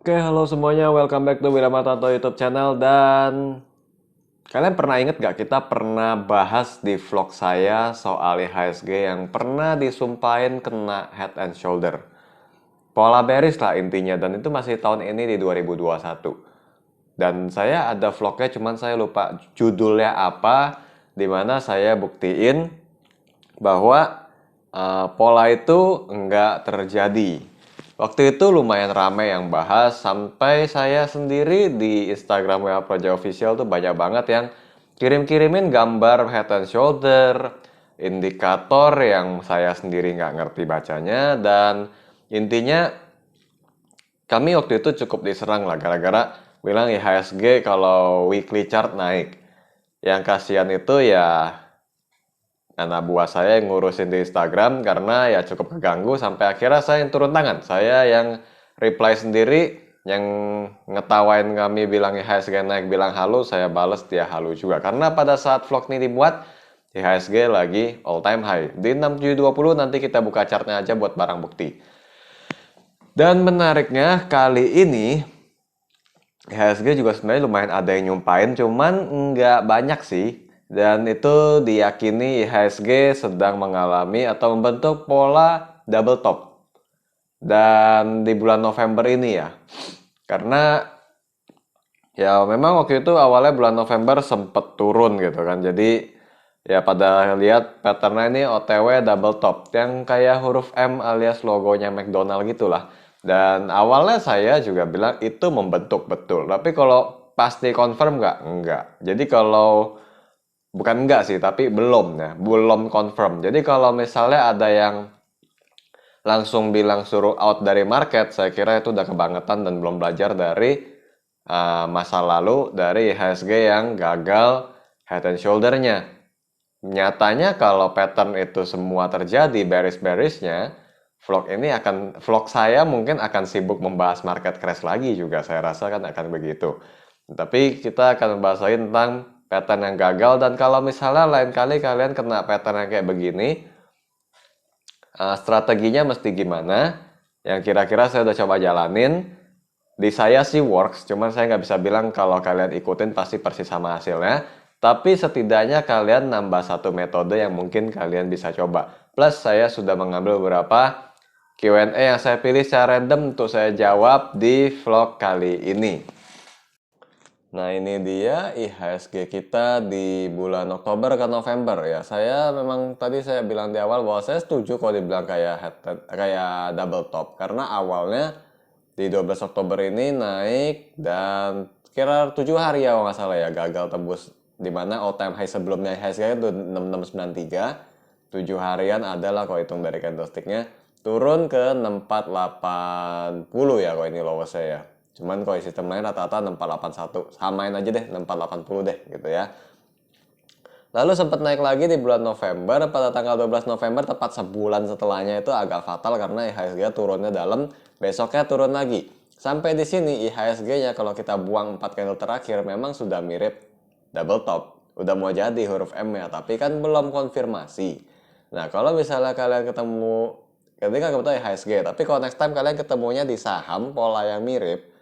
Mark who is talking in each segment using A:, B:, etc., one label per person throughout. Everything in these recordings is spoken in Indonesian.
A: Oke, halo semuanya, welcome back to Wiramatanto YouTube channel. Dan kalian pernah inget gak kita pernah bahas di vlog saya soal IHSG yang pernah disumpahin kena head and shoulder. Pola bearish lah intinya, dan itu masih tahun ini di 2021. Dan saya ada vlognya, cuman saya lupa judulnya apa, dimana saya buktiin bahwa pola itu enggak terjadi. Waktu itu lumayan ramai yang bahas, sampai saya sendiri di Instagram WA Project Official tuh banyak banget yang kirim-kirimin gambar head and shoulder, indikator yang saya sendiri nggak ngerti bacanya, dan intinya kami waktu itu cukup diserang lah gara-gara bilang IHSG kalau weekly chart naik. Yang kasihan itu ya anak buah saya yang ngurusin di Instagram karena ya cukup keganggu sampai akhirnya saya yang turun tangan. Saya yang reply sendiri, yang ngetawain kami bilang IHSG naik bilang halu, saya bales dia halu juga. Karena pada saat vlog ini dibuat, IHSG lagi all time high. Di 6720 nanti kita buka chartnya aja buat barang bukti. Dan menariknya kali ini IHSG juga sebenarnya lumayan ada yang nyumpain, cuman nggak banyak sih. Dan itu diyakini IHSG sedang mengalami atau membentuk pola double top. Dan di bulan November ini ya. Karena ya memang waktu itu awalnya bulan November sempet turun gitu kan. Jadi ya pada lihat patternnya ini OTW double top. Yang kayak huruf M alias logonya McDonald gitulah. Dan awalnya saya juga bilang itu membentuk betul. Tapi kalau pasti confirm nggak? Enggak. Jadi kalau bukan enggak sih, tapi belum ya, belum confirm. Jadi kalau misalnya ada yang langsung bilang suruh out dari market, saya kira itu udah kebangetan dan belum belajar dari masa lalu dari IHSG yang gagal head and shoulder-nya. Nyatanya kalau pattern itu semua terjadi bearish-bearishnya, vlog saya mungkin akan sibuk membahas market crash lagi juga, saya rasa kan akan begitu. Tapi kita akan membahas lagi tentang pattern yang gagal, dan kalau misalnya lain kali kalian kena pattern yang kayak begini, strateginya mesti gimana? Yang kira-kira saya udah coba jalanin. Di saya sih works, cuman saya nggak bisa bilang kalau kalian ikutin pasti persis sama hasilnya. Tapi setidaknya kalian nambah satu metode yang mungkin kalian bisa coba. Plus saya sudah mengambil beberapa Q&A yang saya pilih secara random untuk saya jawab di vlog kali ini. Nah ini dia IHSG kita di bulan Oktober ke November ya. Saya memang tadi saya bilang di awal bahwa saya setuju kalau dibilang kayak double top. Karena awalnya di 12 Oktober ini naik dan kira 7 hari ya kalau nggak salah ya gagal tembus, dimana all time high sebelumnya IHSG itu 6693. 7 harian adalah kalau hitung dari candlesticknya turun ke 6480 ya kalau ini lowest saya ya. Cuman kalau sistem lain rata-rata 6481, samain aja deh 6480 deh gitu ya. Lalu sempat naik lagi di bulan November, pada tanggal 12 November tepat sebulan setelahnya itu agak fatal karena IHSG turunnya dalam, besoknya turun lagi. Sampai di sini IHSG-nya kalau kita buang 4 candle terakhir memang sudah mirip double top. Udah mau jadi huruf M ya, tapi kan belum konfirmasi. Nah, kalau misalnya kalian ketemu ketika kebetulan IHSG, tapi kalau next time kalian ketemunya di saham pola yang mirip,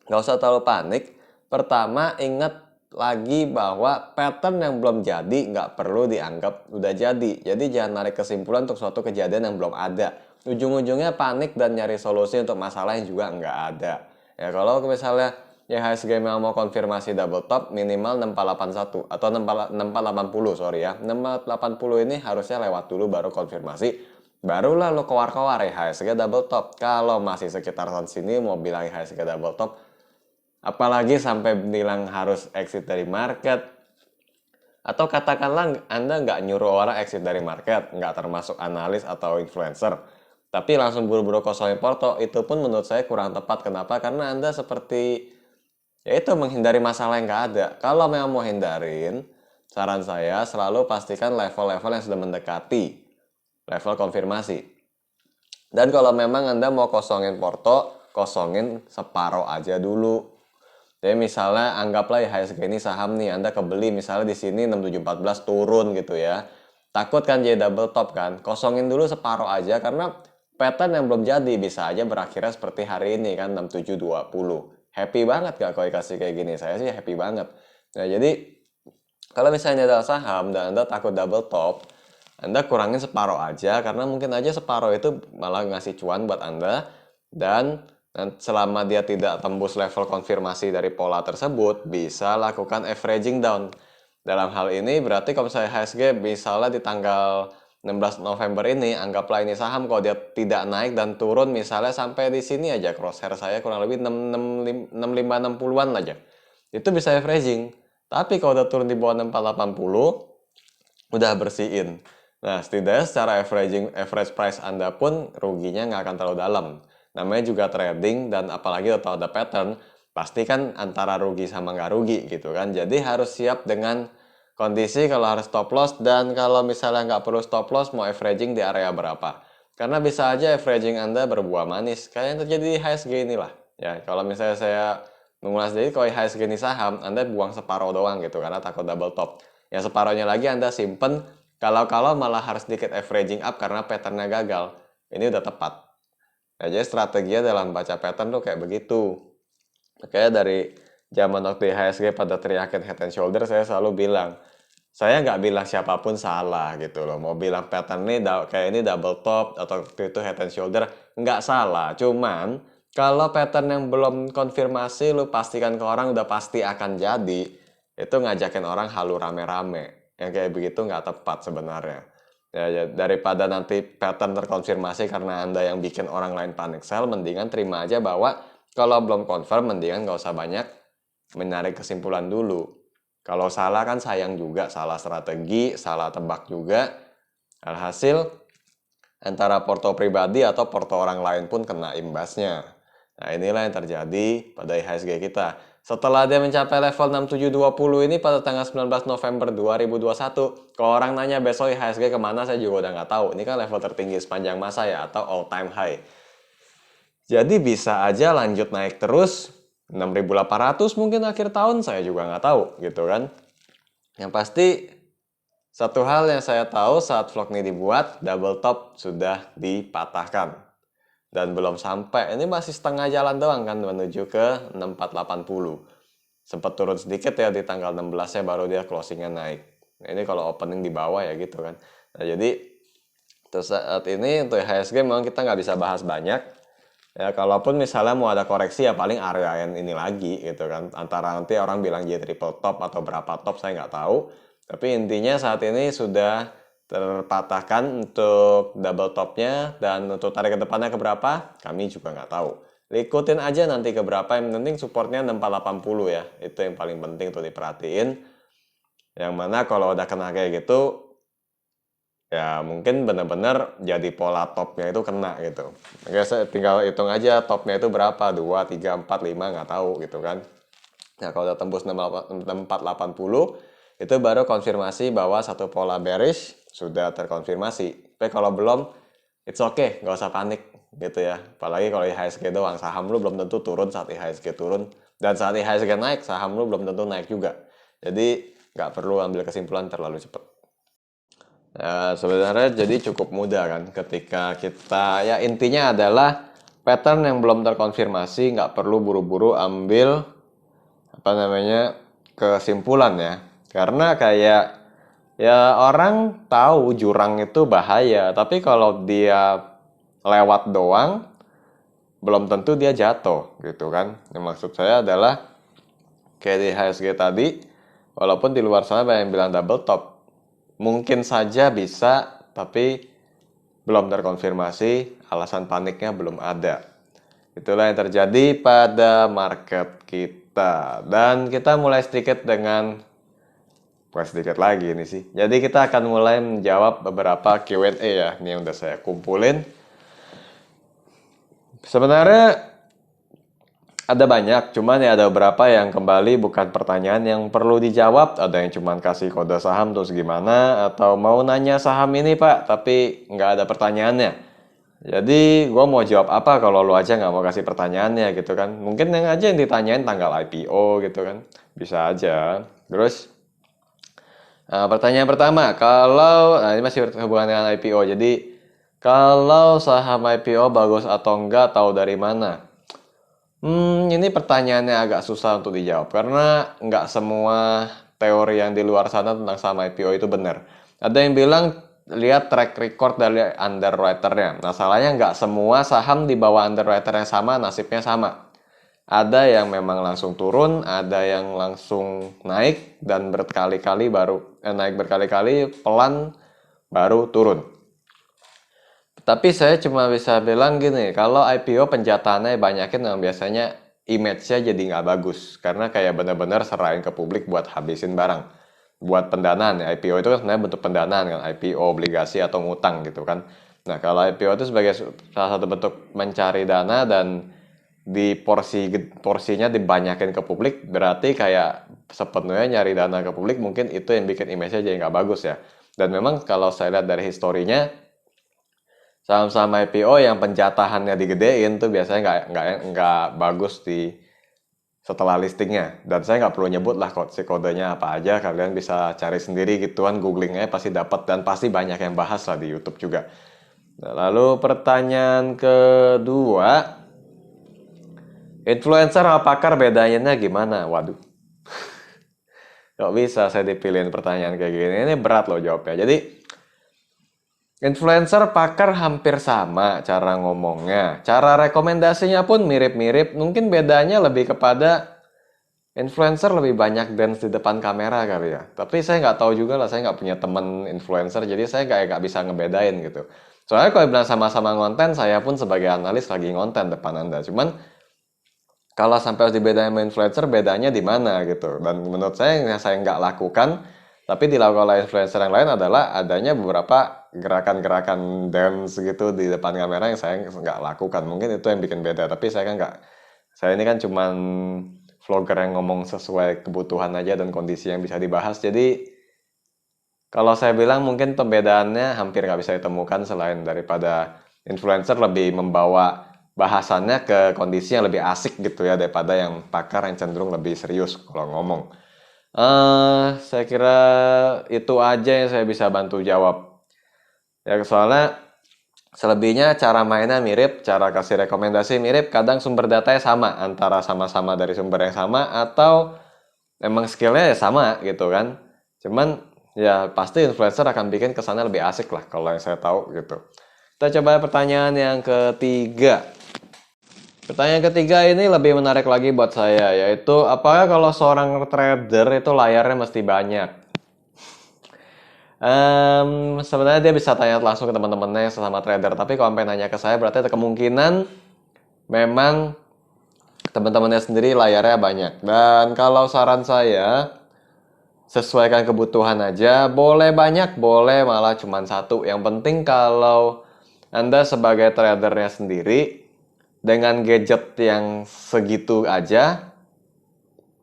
A: nggak usah terlalu panik. Pertama, ingat lagi bahwa pattern yang belum jadi nggak perlu dianggap udah jadi. Jadi jangan narik kesimpulan untuk suatu kejadian yang belum ada. Ujung-ujungnya panik dan nyari solusi untuk masalah yang juga nggak ada. Ya kalau misalnya ya IHSG memang mau konfirmasi double top, minimal 6481 atau 6480 sorry ya. 6480 ini harusnya lewat dulu baru konfirmasi. Barulah lo keluar-keluar IHSG double top. Kalau masih sekitaran sini mau bilang IHSG double top, apalagi sampai bilang harus exit dari market. Atau katakanlah Anda nggak nyuruh orang exit dari market, nggak termasuk analis atau influencer, tapi langsung buru-buru kosongin porto, itu pun menurut saya kurang tepat. Kenapa? Karena Anda seperti, yaitu menghindari masalah yang nggak ada. Kalau memang mau hindarin, saran saya selalu pastikan level-level yang sudah mendekati level konfirmasi. Dan kalau memang Anda mau kosongin porto, kosongin separoh aja dulu. Jadi misalnya anggaplah IHSG ini saham nih, Anda kebeli misalnya di sini 6714 turun gitu ya. Takut kan jadi double top kan? Kosongin dulu separoh aja karena pattern yang belum jadi bisa aja berakhirnya seperti hari ini kan 6720. Happy banget gak kalau dikasih kayak gini? Saya sih happy banget. Nah, jadi kalau misalnya ada saham dan Anda takut double top, Anda kurangin separuh aja karena mungkin aja separuh itu malah ngasih cuan buat Anda, dan selama dia tidak tembus level konfirmasi dari pola tersebut, bisa lakukan averaging down. Dalam hal ini berarti kalau misalnya HSG misalnya di tanggal 16 November ini, anggaplah ini saham kalau dia tidak naik dan turun misalnya sampai di sini aja, crosshair saya kurang lebih 65-60-an aja. Itu bisa averaging. Tapi kalau udah turun di bawah 6480, udah bersihin. Nah, setidaknya secara average price Anda pun ruginya nggak akan terlalu dalam. Namanya juga trading, dan apalagi kalau ada pattern, pasti kan antara rugi sama nggak rugi gitu kan. Jadi harus siap dengan kondisi kalau harus stop loss, dan kalau misalnya nggak perlu stop loss, mau averaging di area berapa. Karena bisa aja averaging Anda berbuah manis, kayak yang terjadi di HSG inilah. Ya, kalau misalnya saya mengulas, jadi kalau HSG ini saham, Anda buang separuh doang gitu, karena takut double top. Yang separuhnya lagi Anda simpen, kalau malah harus sedikit averaging up karena patternnya gagal. Ini udah tepat. Nah, jadi strateginya dalam baca pattern tuh kayak begitu. Kayak dari zaman waktu IHSG pada teriakin head and shoulder, saya selalu bilang, saya nggak bilang siapapun salah gitu loh. Mau bilang pattern ini kayak ini double top atau itu head and shoulder, nggak salah. Cuman kalau pattern yang belum konfirmasi, lu pastikan ke orang udah pasti akan jadi, itu ngajakin orang halu rame-rame. Yang kayak begitu nggak tepat sebenarnya. Ya, daripada nanti pattern terkonfirmasi karena Anda yang bikin orang lain panic sell, mendingan terima aja bahwa kalau belum confirm, mendingan nggak usah banyak menarik kesimpulan dulu. Kalau salah kan sayang juga, salah strategi, salah tebak juga. Alhasil antara porto pribadi atau porto orang lain pun kena imbasnya. Nah, inilah yang terjadi pada IHSG kita. Setelah dia mencapai level 6720 ini pada tanggal 19 November 2021, kalau orang nanya besok IHSG kemana, saya juga udah nggak tahu. Ini kan level tertinggi sepanjang masa ya, atau all time high. Jadi bisa aja lanjut naik terus, 6.800 mungkin akhir tahun, saya juga nggak tahu gitu kan. Yang pasti, satu hal yang saya tahu saat vlog ini dibuat, double top sudah dipatahkan. Dan belum sampai, ini masih setengah jalan doang kan menuju ke 6480. Sempat turun sedikit ya di tanggal 16-nya, baru dia closingnya naik. Nah, ini kalau opening di bawah ya gitu kan. Nah, jadi terus saat ini untuk IHSG memang kita nggak bisa bahas banyak. Ya, kalaupun misalnya mau ada koreksi ya paling area yang ini lagi gitu kan. Antara nanti orang bilang J triple top atau berapa top saya nggak tahu. Tapi intinya saat ini sudah terpatahkan untuk double topnya, dan untuk tarik ke depannya ke berapa kami juga nggak tahu. Ikutin aja nanti ke berapa, yang penting supportnya 6480 ya, itu yang paling penting tuh diperhatiin. Yang mana kalau udah kena kayak gitu ya mungkin bener-bener jadi pola topnya itu kena gitu. Oke, saya tinggal hitung aja topnya itu berapa, 2, 3, 4, 5 nggak tahu gitu kan. Nah, kalau udah tembus 6480, itu baru konfirmasi bahwa satu pola bearish sudah terkonfirmasi. Tapi kalau belum, it's okay, nggak usah panik gitu ya. Apalagi kalau IHSG doang, saham lu belum tentu turun saat IHSG turun, dan saat IHSG naik, saham lu belum tentu naik juga. Jadi nggak perlu ambil kesimpulan terlalu cepat. Sebenarnya jadi cukup mudah kan ketika kita, ya intinya adalah pattern yang belum terkonfirmasi nggak perlu buru-buru ambil apa namanya kesimpulan ya, karena kayak ya orang tahu jurang itu bahaya, tapi kalau dia lewat doang belum tentu dia jatuh gitu kan. Yang maksud saya adalah kayak di HSG tadi, walaupun di luar sana banyak yang bilang double top, mungkin saja bisa, tapi belum terkonfirmasi, alasan paniknya belum ada. Itulah yang terjadi pada market kita. Dan kita mulai sedikit dengan, bukan sedikit lagi ini sih. Jadi kita akan mulai menjawab beberapa Q&A ya. Ini yang udah saya kumpulin. Sebenarnya ada banyak, cuman ya ada beberapa yang kembali bukan pertanyaan yang perlu dijawab. Ada yang cuman kasih kode saham terus gimana, atau mau nanya saham ini pak, tapi nggak ada pertanyaannya. Jadi gue mau jawab apa kalau lu aja nggak mau kasih pertanyaannya gitu kan. Mungkin yang aja yang ditanyain tanggal IPO gitu kan. Bisa aja. Terus pertanyaan pertama, kalau, nah ini masih berhubungan dengan IPO. Jadi Kalau saham IPO bagus atau enggak, tahu dari mana? Ini pertanyaannya agak susah untuk dijawab karena nggak semua teori yang di luar sana tentang saham IPO itu benar. Ada yang bilang lihat track record dari underwriternya. Nah, salahnya nggak semua saham di bawah underwriter yang sama, nasibnya sama. Ada yang memang langsung turun, ada yang langsung naik dan berkali-kali naik berkali-kali pelan baru turun. Tapi saya cuma bisa bilang gini, kalau IPO penjatahannya banyakin yang biasanya image-nya jadi nggak bagus. Karena kayak bener-bener serahin ke publik buat habisin barang. Buat pendanaan ya, IPO itu kan sebenarnya bentuk pendanaan kan, IPO, obligasi atau ngutang gitu kan. Nah, kalau IPO itu sebagai salah satu bentuk mencari dana dan di porsinya dibanyakin ke publik, berarti kayak sepenuhnya nyari dana ke publik, mungkin itu yang bikin image-nya jadi nggak bagus ya. Dan memang kalau saya lihat dari historinya, saham-saham IPO yang penjatahannya digedein tuh biasanya nggak bagus di setelah listingnya. Dan saya nggak perlu nyebut lah kodenya apa aja, kalian bisa cari sendiri gituan, googling aja pasti dapat dan pasti banyak yang bahas lah di YouTube juga. Nah, lalu pertanyaan kedua, influencer sama pakar bedanya gimana? Waduh, nggak bisa saya dipilihin pertanyaan kayak gini. Ini berat loh jawabnya. Jadi influencer pakar hampir sama cara ngomongnya. Cara rekomendasinya pun mirip-mirip. Mungkin bedanya lebih kepada influencer lebih banyak dance di depan kamera kali ya. Tapi saya nggak tahu juga lah, saya nggak punya temen influencer, jadi saya nggak bisa ngebedain gitu. Soalnya kalau bilang sama-sama ngonten, saya pun sebagai analis lagi ngonten depan Anda. Cuman kalau sampai harus dibedain sama influencer, bedanya di mana gitu. Dan menurut saya yang saya nggak lakukan, tapi dilakukan oleh influencer yang lain adalah adanya beberapa gerakan-gerakan dance gitu di depan kamera yang saya nggak lakukan. Mungkin itu yang bikin beda, tapi saya kan nggak. Saya ini kan cuman vlogger yang ngomong sesuai kebutuhan aja dan kondisi yang bisa dibahas. Jadi kalau saya bilang mungkin perbedaannya hampir nggak bisa ditemukan selain daripada influencer lebih membawa bahasannya ke kondisi yang lebih asik gitu ya daripada yang pakar yang cenderung lebih serius kalau ngomong. Saya kira itu aja yang saya bisa bantu jawab. Ya soalnya selebihnya cara mainnya mirip, cara kasih rekomendasi mirip, kadang sumber datanya sama, antara sama-sama dari sumber yang sama atau emang skillnya ya sama gitu kan. Cuman ya pasti influencer akan bikin kesannya lebih asik lah kalau yang saya tahu gitu. Kita coba pertanyaan yang ketiga. Pertanyaan ketiga ini lebih menarik lagi buat saya, yaitu apakah kalau seorang trader itu layarnya mesti banyak? Sebenarnya dia bisa tanya langsung ke teman-temannya yang sesama trader, tapi kalau sampai nanya ke saya berarti ada kemungkinan memang teman-temannya sendiri layarnya banyak. Dan kalau saran saya, sesuaikan kebutuhan aja, boleh banyak, boleh malah cuma satu. Yang penting kalau Anda sebagai tradernya sendiri, dengan gadget yang segitu aja,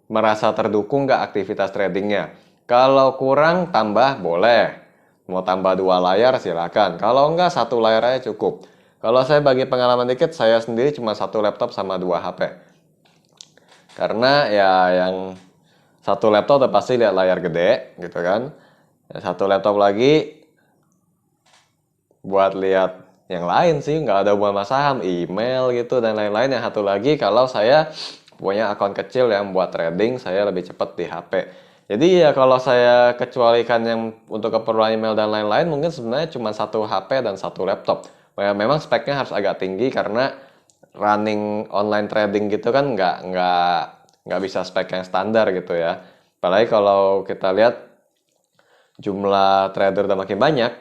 A: merasa terdukung nggak aktivitas tradingnya. Kalau kurang, tambah boleh. Mau tambah 2 layar silakan. Kalau enggak, 1 layar aja cukup. Kalau saya bagi pengalaman dikit, saya sendiri cuma 1 laptop sama 2 HP. Karena ya yang 1 laptop udah pasti lihat layar gede gitu kan. 1 laptop lagi buat lihat yang lain sih, nggak ada hubungan sama saham, email gitu dan lain-lain. Yang satu lagi kalau saya punya akun kecil yang buat trading, saya lebih cepat di HP. Jadi ya kalau saya kecualikan yang untuk keperluan email dan lain-lain, mungkin sebenarnya cuma 1 HP dan 1 laptop. Memang speknya harus agak tinggi karena running online trading gitu kan nggak bisa spek yang standar gitu ya. Apalagi kalau kita lihat jumlah trader udah makin banyak,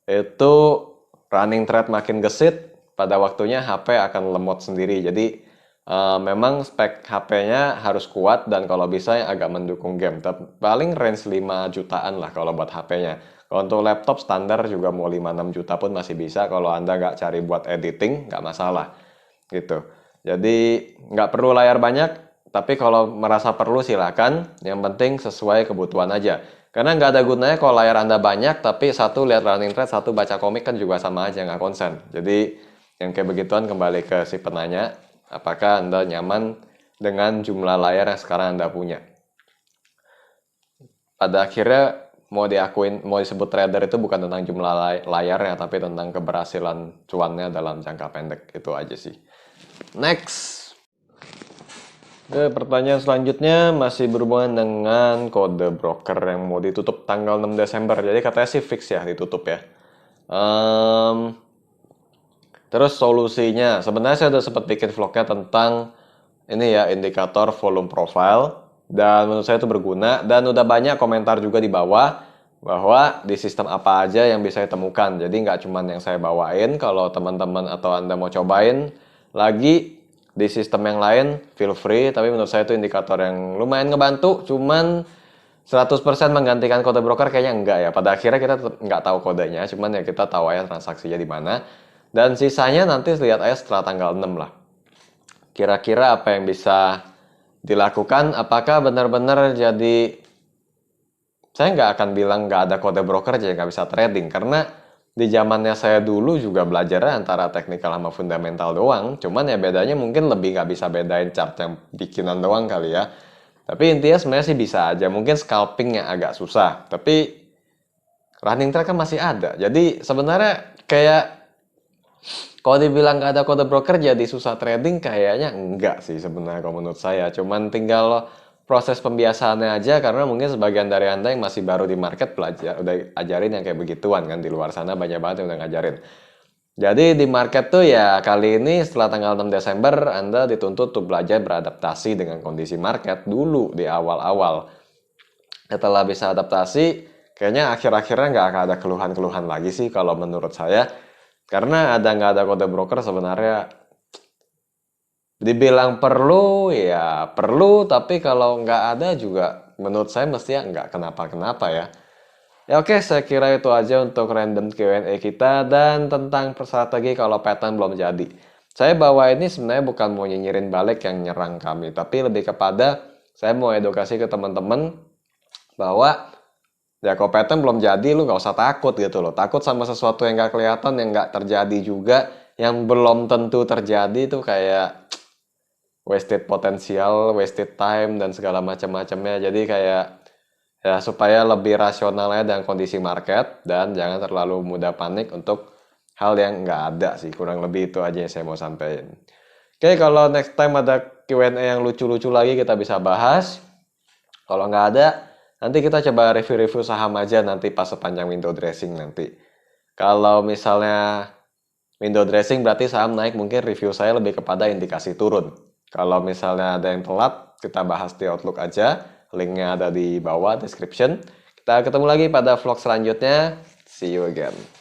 A: itu running trade makin gesit, pada waktunya HP akan lemot sendiri. Jadi memang spek HP-nya harus kuat dan kalau bisa yang agak mendukung game. Paling range 5 jutaan lah kalau buat HP-nya. Kalau untuk laptop standar juga mau 5-6 juta pun masih bisa kalau Anda nggak cari buat editing, nggak masalah. Gitu. Jadi nggak perlu layar banyak, tapi kalau merasa perlu silakan. Yang penting sesuai kebutuhan aja. Karena nggak ada gunanya kalau layar Anda banyak, tapi satu lihat running trade, satu baca komik kan juga sama aja, nggak konsen. Jadi yang kayak begituan kembali ke si penanya, apakah Anda nyaman dengan jumlah layar yang sekarang Anda punya. Pada akhirnya mau diakuin, mau disebut trader itu bukan tentang jumlah layarnya, tapi tentang keberhasilan cuannya dalam jangka pendek. Itu aja sih. Next. Oke, pertanyaan selanjutnya masih berhubungan dengan kode broker yang mau ditutup tanggal 6 Desember. Jadi katanya sih fix ya ditutup ya. Terus solusinya, sebenarnya saya udah sempat bikin vlognya tentang ini ya, indikator volume profile. Dan menurut saya itu berguna. Dan udah banyak komentar juga di bawah bahwa di sistem apa aja yang bisa ditemukan. Jadi nggak cuma yang saya bawain. Kalau teman-teman atau Anda mau cobain lagi di sistem yang lain, feel free. Tapi menurut saya itu indikator yang lumayan ngebantu. Cuman 100% menggantikan kode broker kayaknya enggak ya. Pada akhirnya kita tetap nggak tahu kodenya. Cuman ya kita tahu aja transaksinya di mana. Dan sisanya nanti lihat aja setelah tanggal 6 lah. Kira-kira apa yang bisa dilakukan, apakah benar-benar jadi, saya nggak akan bilang nggak ada kode broker jadi nggak bisa trading, karena di zamannya saya dulu juga belajarnya antara teknikal sama fundamental doang, cuman ya bedanya mungkin lebih nggak bisa bedain chart yang bikinan doang kali ya. Tapi intinya sebenarnya sih bisa aja, mungkin scalping yang agak susah, tapi running trade kan masih ada. Jadi sebenarnya kayak kalau dibilang nggak ada kode broker jadi susah trading, kayaknya enggak sih sebenarnya kalau menurut saya. Cuman tinggal proses pembiasaannya aja, karena mungkin sebagian dari Anda yang masih baru di market belajar, udah ajarin yang kayak begituan kan, di luar sana banyak banget yang udah ngajarin. Jadi di market tuh ya kali ini setelah tanggal 6 Desember Anda dituntut untuk belajar beradaptasi dengan kondisi market dulu di awal-awal. Setelah bisa adaptasi, kayaknya akhir-akhirnya nggak akan ada keluhan-keluhan lagi sih kalau menurut saya. Karena nggak ada kode broker sebenarnya dibilang perlu ya perlu, tapi kalau nggak ada juga menurut saya mestinya nggak kenapa-kenapa ya. Ya oke, saya kira itu aja untuk random Q&A kita, dan tentang strategi kalau pattern belum jadi. Saya bawa ini sebenarnya bukan mau nyinyirin balik yang nyerang kami, tapi lebih kepada saya mau edukasi ke teman-teman bahwa ya kalau pattern belum jadi lu nggak usah takut gitu loh. Takut sama sesuatu yang nggak kelihatan, yang nggak terjadi juga, yang belum tentu terjadi, itu kayak wasted potensial, wasted time, dan segala macam-macamnya. Jadi kayak ya supaya lebih rasionalnya dengan kondisi market, dan jangan terlalu mudah panik untuk hal yang nggak ada sih. Kurang lebih itu aja yang saya mau sampaikan. Oke, kalau next time ada Q&A yang lucu-lucu lagi kita bisa bahas. Kalau nggak ada, nanti kita coba review-review saham aja nanti pas sepanjang window dressing nanti. Kalau misalnya window dressing berarti saham naik, mungkin review saya lebih kepada indikasi turun. Kalau misalnya ada yang telat, kita bahas di Outlook aja. Linknya ada di bawah description. Kita ketemu lagi pada vlog selanjutnya. See you again.